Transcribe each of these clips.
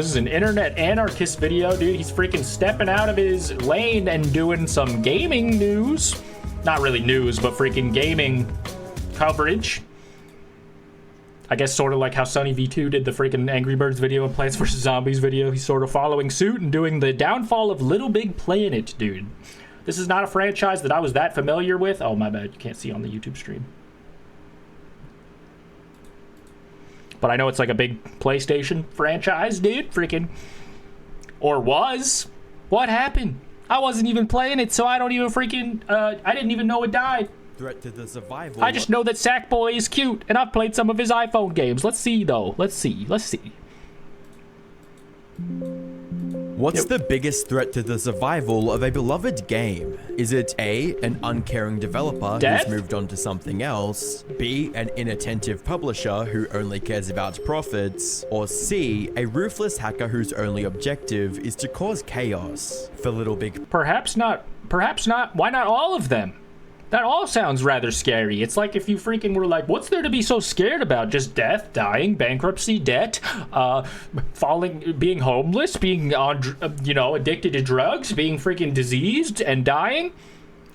This is an internet anarchist video, dude. He's freaking stepping out of his lane and doing some gaming news. Not really news, but freaking gaming coverage. I guess sort of like how Sunny V2 did the freaking Angry Birds video and Plants vs. Zombies video. He's sort of following suit and doing the downfall of LittleBigPlanet, dude. This is not a franchise that I was that familiar with. Oh, my bad. You can't see on the YouTube stream. But I know it's like a big PlayStation franchise, dude. Freaking. Or was. What happened? I wasn't even playing it, so I don't even freaking... I didn't even know it died. Threat to the survival. I just know that Sackboy is cute, and I've played some of his iPhone games. Let's see, though. Let's see. What's the biggest threat to the survival of a beloved game? Is it A, an uncaring developer who's moved on to something else, B, an inattentive publisher who only cares about profits, or C, a ruthless hacker whose only objective is to cause chaos? For LittleBig... Perhaps not. Perhaps not. Why not all of them? That all sounds rather scary. It's like if you freaking were like, what's there to be so scared about? Just death, dying, bankruptcy, debt, being homeless, being on, addicted to drugs, being freaking diseased and dying?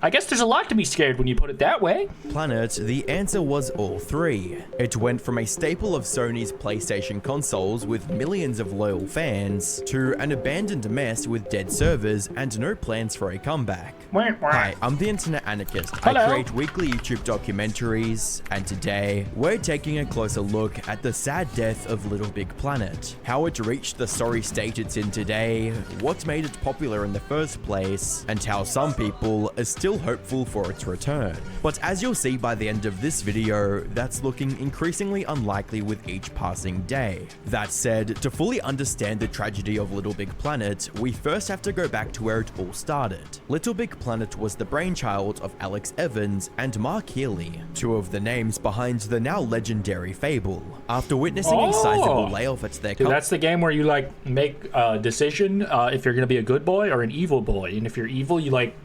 I guess there's a lot to be scared when you put it that way. Planet, the answer was all three. It went from a staple of Sony's PlayStation consoles with millions of loyal fans to an abandoned mess with dead servers and no plans for a comeback. Hi, I'm the Internet Anarchist. Hello. I create weekly YouTube documentaries, and today we're taking a closer look at the sad death of LittleBigPlanet, how it reached the sorry state it's in today, what made it popular in the first place, and how some people are still hopeful for its return. But as you'll see by the end of this video, that's looking increasingly unlikely with each passing day. That said, to fully understand the tragedy of LittleBigPlanet, we first have to go back to where it all started. LittleBigPlanet was the brainchild of Alex Evans and Mark Healy, two of the names behind the now legendary Fable. After witnessing a sizable layoff at their company... That's the game where you like make a decision if you're gonna be a good boy or an evil boy, and if you're evil, you like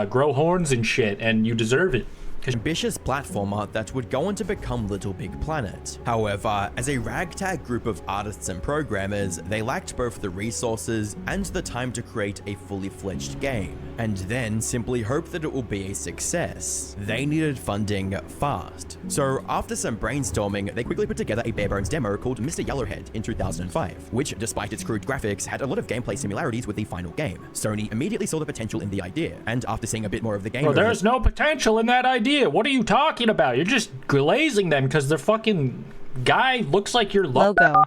grow horns and shit, and you deserve it. Ambitious platformer that would go on to become LittleBigPlanet. However, as a ragtag group of artists and programmers, they lacked both the resources and the time to create a fully fledged game, and then simply hope that it will be a success. They needed funding fast. So after some brainstorming, they quickly put together a bare-bones demo called Mr. Yellowhead in 2005, which, despite its crude graphics, had a lot of gameplay similarities with the final game. Sony immediately saw the potential in the idea, and after seeing a bit more of the game... Well, there's no potential in that idea. What are you talking about? You're just glazing them because their fucking guy looks like your logo.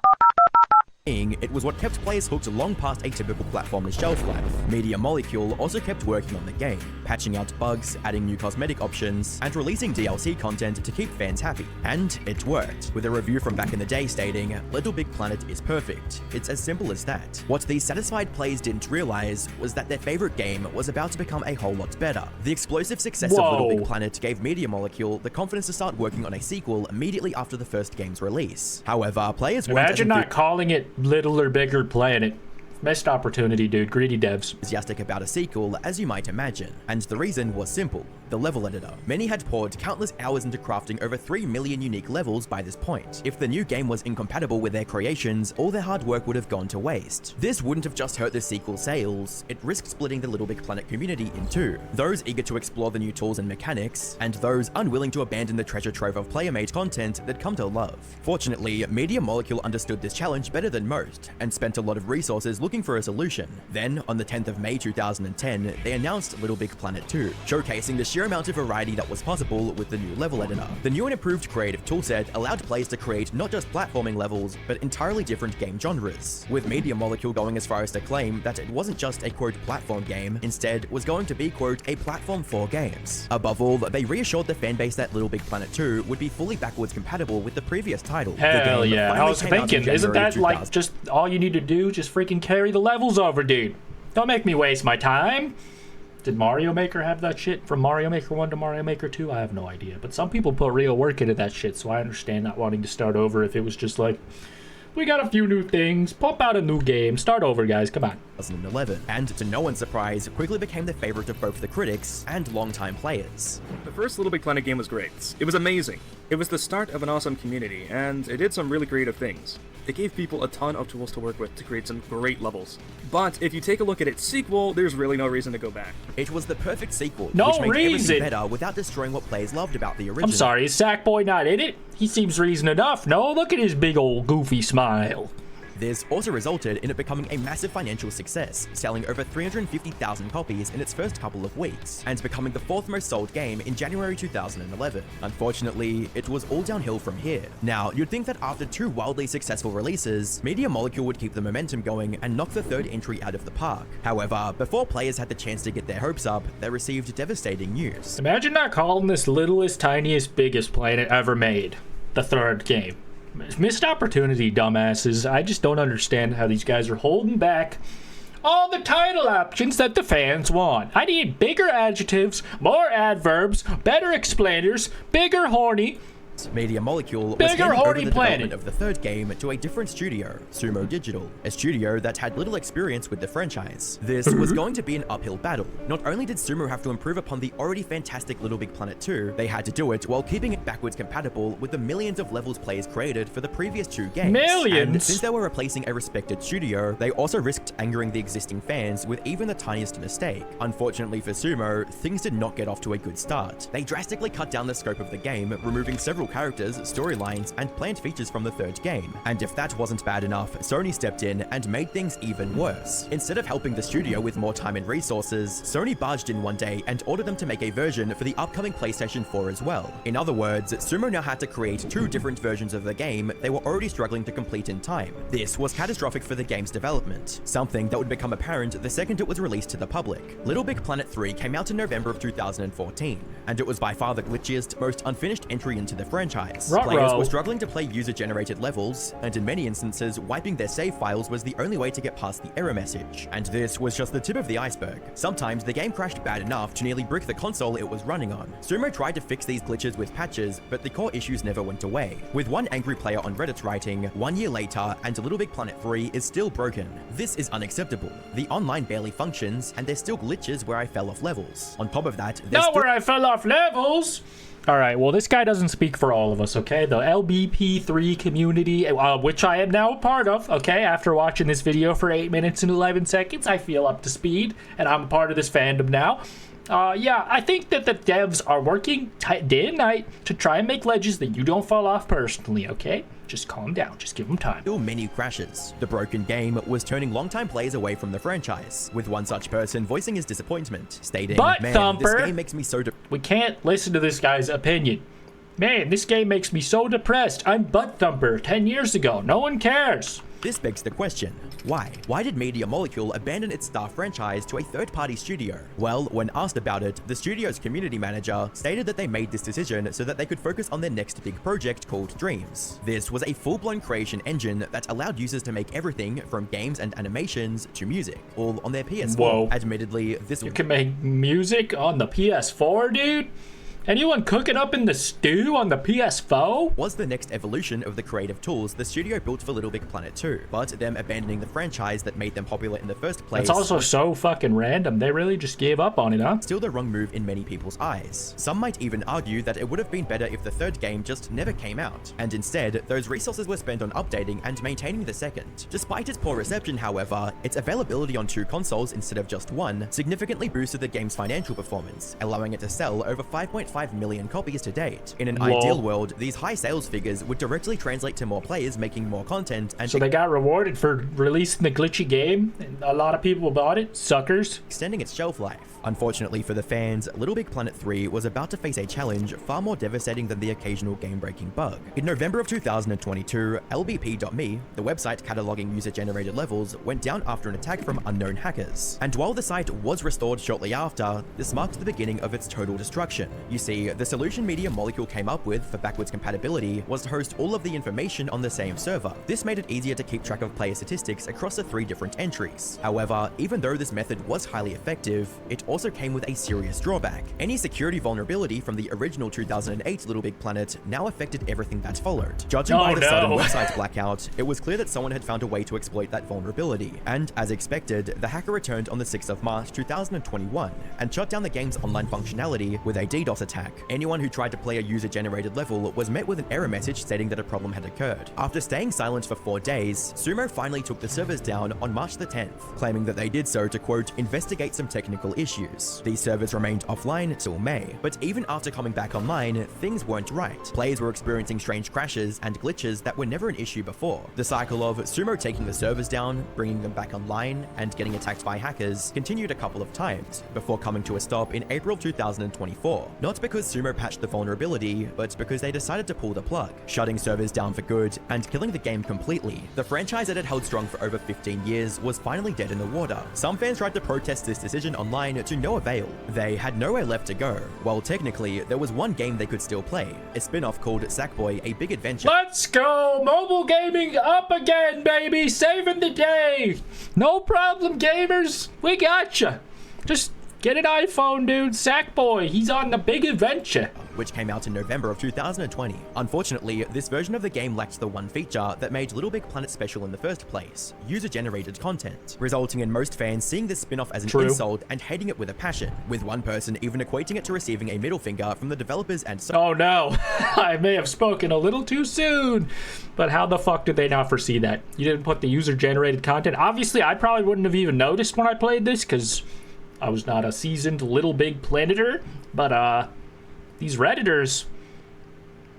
It was what kept players hooked long past a typical platformer's shelf life. Media Molecule also kept working on the game, patching out bugs, adding new cosmetic options, and releasing DLC content to keep fans happy. And it worked, with a review from back in the day stating, LittleBigPlanet is perfect. It's as simple as that. What these satisfied players didn't realize was that their favorite game was about to become a whole lot better. The explosive success of LittleBigPlanet gave Media Molecule the confidence to start working on a sequel immediately after the first game's release. However, players Imagine not calling it Little or Bigger Planet. Missed opportunity, dude. Greedy devs. Enthusiastic about a sequel, as you might imagine. And the reason was simple. The level editor. Many had poured countless hours into crafting over 3 million unique levels by this point. If the new game was incompatible with their creations, all their hard work would have gone to waste. This wouldn't have just hurt the sequel sales, it risked splitting the LittleBigPlanet community in two. Those eager to explore the new tools and mechanics, and those unwilling to abandon the treasure trove of player-made content they'd come to love. Fortunately, Media Molecule understood this challenge better than most, and spent a lot of resources looking for a solution. Then, on the 10th of May 2010, they announced LittleBigPlanet 2, showcasing the sheer amount of variety that was possible with the new level editor. The new and improved creative toolset allowed players to create not just platforming levels, but entirely different game genres, with Media Molecule going as far as to claim that it wasn't just a quote platform game, instead was going to be quote a platform for games. Above all, they reassured the fanbase that LittleBigPlanet 2 would be fully backwards compatible with the previous title. Hell yeah, I was thinking, isn't that like just all you need to do? Just freaking carry the levels over, dude. Don't make me waste my time. Did Mario Maker have that shit from Mario Maker 1 to Mario Maker 2? I have no idea. But some people put real work into that shit, so I understand not wanting to start over if it was just like, we got a few new things, pump out a new game, start over, guys, come on. 2011, and to no one's surprise, quickly became the favorite of both the critics and longtime players. The first LittleBigPlanet game was great. It was amazing. It was the start of an awesome community, and it did some really creative things. it gave people a ton of tools to work with to create some great levels. But if you take a look at its sequel, there's really no reason to go back. It was the perfect sequel, No which made reason. everything better without destroying what players loved about the original. I'm sorry, is Sackboy not in it? He seems reason enough. No, look at his big old goofy smile. This also resulted in it becoming a massive financial success, selling over 350,000 copies in its first couple of weeks, and becoming the 4th most sold game in January 2011. Unfortunately, it was all downhill from here. Now, you'd think that after 2 wildly successful releases, Media Molecule would keep the momentum going and knock the 3rd entry out of the park. However, before players had the chance to get their hopes up, they received devastating news. Imagine not calling this littlest, tiniest, biggest planet ever made the 3rd game. Missed opportunity, dumbasses. I just don't understand how these guys are holding back all the title options that the fans want. I need bigger adjectives, more adverbs, better explainers, bigger horny. Media Molecule was Bigger handing over horny the planet. development of the 3rd game to a different studio, Sumo Digital, a studio that had little experience with the franchise. This was going to be an uphill battle. Not only did Sumo have to improve upon the already fantastic LittleBigPlanet 2, they had to do it while keeping it backwards compatible with the millions of levels players created for the previous 2 games. Millions? And since they were replacing a respected studio, they also risked angering the existing fans with even the tiniest mistake. Unfortunately for Sumo, things did not get off to a good start. They drastically cut down the scope of the game, removing several characters, storylines, and planned features from the 3rd game. And if that wasn't bad enough, Sony stepped in and made things even worse. Instead of helping the studio with more time and resources, Sony barged in one day and ordered them to make a version for the upcoming PlayStation 4 as well. In other words, Sumo now had to create 2 different versions of the game they were already struggling to complete in time. This was catastrophic for the game's development, something that would become apparent the second it was released to the public. LittleBigPlanet 3 came out in November of 2014, and it was by far the glitchiest, most unfinished entry into the franchise. Players were struggling to play user-generated levels, and in many instances, wiping their save files was the only way to get past the error message. And this was just the tip of the iceberg. Sometimes the game crashed bad enough to nearly brick the console it was running on. Sumo tried to fix these glitches with patches, but the core issues never went away. With one angry player on Reddit writing, 1 year later, and LittleBigPlanet 3 is still broken. This is unacceptable. The online barely functions, and there's still glitches where I fell off levels. On top of that, Not where I fell off levels! Alright, well, this guy doesn't speak for all of us, okay? The LBP3 community, which I am now a part of, okay? After watching this video for 8 minutes and 11 seconds, I feel up to speed, and I'm a part of this fandom now. Yeah, I think that the devs are working day and night to try and make ledges that you don't fall off personally, okay? Just calm down. Just give them time. Still many crashes. The broken game was turning longtime players away from the franchise, with one such person voicing his disappointment, stating, Butt "Man, thumper. this game makes me so We can't listen to this guy's opinion. Man, this game makes me so depressed. I'm Butt Thumper 10 years ago. No one cares." This begs the question, why? Why did Media Molecule abandon its star franchise to a third-party studio? Well, when asked about it, the studio's community manager stated that they made this decision so that they could focus on their next big project called Dreams. This was a full-blown creation engine that allowed users to make everything from games and animations to music, all on their PS4. Whoa. Admittedly, this You can make music on the PS4, dude? Anyone cooking up in the stew on the PS4? was the next evolution of the creative tools the studio built for LittleBigPlanet 2, but them abandoning the franchise that made them popular in the first place. That's also so fucking random. They really just gave up on it, huh? Still the wrong move in many people's eyes. Some might even argue that it would have been better if the third game just never came out, and instead, those resources were spent on updating and maintaining the second. Despite its poor reception, however, its availability on 2 consoles instead of just 1 significantly boosted the game's financial performance, allowing it to sell over 5.5 million copies to date. In an ideal world, these high sales figures would directly translate to more players making more content, and so they got rewarded for releasing the glitchy game, and a lot of people bought it. Suckers. extending its shelf life. Unfortunately for the fans, LittleBigPlanet 3 was about to face a challenge far more devastating than the occasional game-breaking bug. In November of 2022, LBP.me, the website cataloging user-generated levels, went down after an attack from unknown hackers. And while the site was restored shortly after, this marked the beginning of its total destruction. You see, the solution Media Molecule came up with for backwards compatibility was to host all of the information on the same server. This made it easier to keep track of player statistics across the 3 different entries. servers. However, even though this method was highly effective, it also came with a serious drawback. Any security vulnerability from the original 2008 LittleBigPlanet now affected everything that followed. Judging by the sudden website blackout, it was clear that someone had found a way to exploit that vulnerability, and as expected, the hacker returned on the 6th of March 2021 and shut down the game's online functionality with a DDoS attack. Anyone who tried to play a user-generated level was met with an error message stating that a problem had occurred. After staying silent for 4 days, Sumo finally took the servers down on March the 10th, claiming that they did so to, quote, investigate some technical issues. These servers remained offline till May, but even after coming back online, things weren't right. Players were experiencing strange crashes and glitches that were never an issue before. The cycle of Sumo taking the servers down, bringing them back online, and getting attacked by hackers continued a couple of times, before coming to a stop in April 2024. Not because Sumo patched the vulnerability, but because they decided to pull the plug, shutting servers down for good and killing the game completely. The franchise that had held strong for over 15 years was finally dead in the water. Some fans tried to protest this decision online to no avail. They had nowhere left to go. While technically, there was one game they could still play, a spin-off called Sackboy, A Big Adventure. Let's go! Mobile gaming up again, baby! Saving the day! No problem, gamers! We gotcha! Just get an iPhone, dude. Sackboy, he's on the big adventure. Which came out in November of 2020. Unfortunately, this version of the game lacked the one feature that made LittleBigPlanet special in the first place, user-generated content, resulting in most fans seeing this spin-off as an insult and hating it with a passion, with one person even equating it to receiving a middle finger from the developers and Oh no, I may have spoken a little too soon, but how the fuck did they not foresee that? You didn't put the user-generated content? Obviously, I probably wouldn't have even noticed when I played this, because I was not a seasoned LittleBigPlaneter, but these Redditors,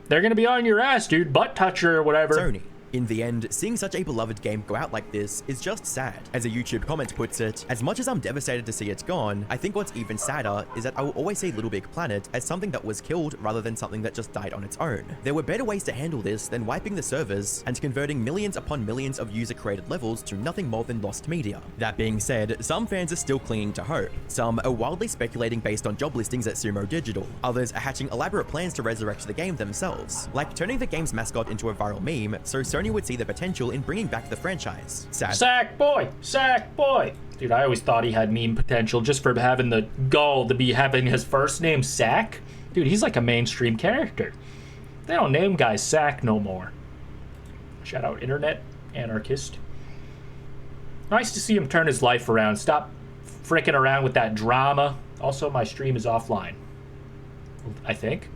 they're gonna be on your ass, dude. Butt toucher or whatever. Sony. In the end, seeing such a beloved game go out like this is just sad. As a YouTube comment puts it, as much as I'm devastated to see it gone, I think what's even sadder is that I will always see LittleBigPlanet as something that was killed rather than something that just died on its own. There were better ways to handle this than wiping the servers and converting millions upon millions of user-created levels to nothing more than lost media. That being said, some fans are still clinging to hope. Some are wildly speculating based on job listings at Sumo Digital. Others are hatching elaborate plans to resurrect the game themselves, like turning the game's mascot into a viral meme so Sony would see the potential in bringing back the franchise. Sad. Sackboy! Sackboy! Dude, I always thought he had meme potential just for having the gall to be having his first name Sack. Dude, he's like a mainstream character. They don't name guys Sack no more. Shout out internet anarchist. Nice to see him turn his life around. Stop fricking around with that drama. Also, my stream is offline, I think.